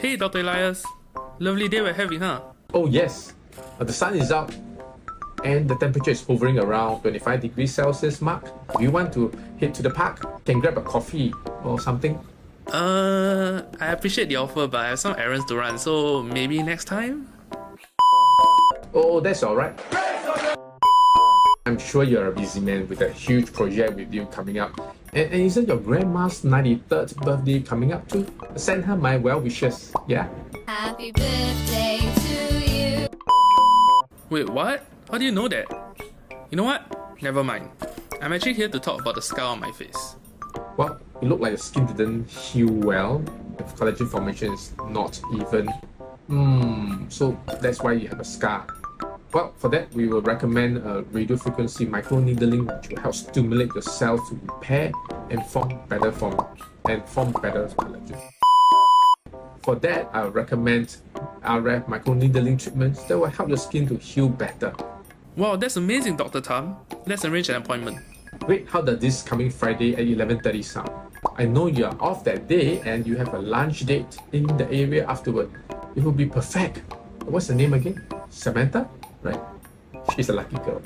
Hey, Dr. Elias. Lovely day we're having, huh? Oh yes, the sun is out and the temperature is hovering around 25 degrees Celsius mark. If you want to head to the park, you can grab a coffee or something. I appreciate the offer, but I have some errands to run, so maybe next time? Oh, that's alright. I'm sure you're a busy man with a huge project with you coming up. And isn't your grandma's 93rd birthday coming up too? Send her my well wishes, yeah? Happy birthday to you. Wait, what? How do you know that? You know what? Never mind. I'm actually here to talk about the scar on my face. Well, you look like your skin didn't heal well. If collagen formation is not even. So that's why you have a scar. Well, for that, we will recommend radiofrequency microneedling, which will help stimulate your cells to repair and form better collagen. For that, I will recommend RF microneedling treatments that will help your skin to heal better. Wow, that's amazing, Dr. Tam. Let's arrange an appointment. Wait, how does this coming Friday at 11:30 sound? I know you are off that day and you have a lunch date in the area afterward. It will be perfect. What's her name again? Samantha? Right? She's a lucky girl.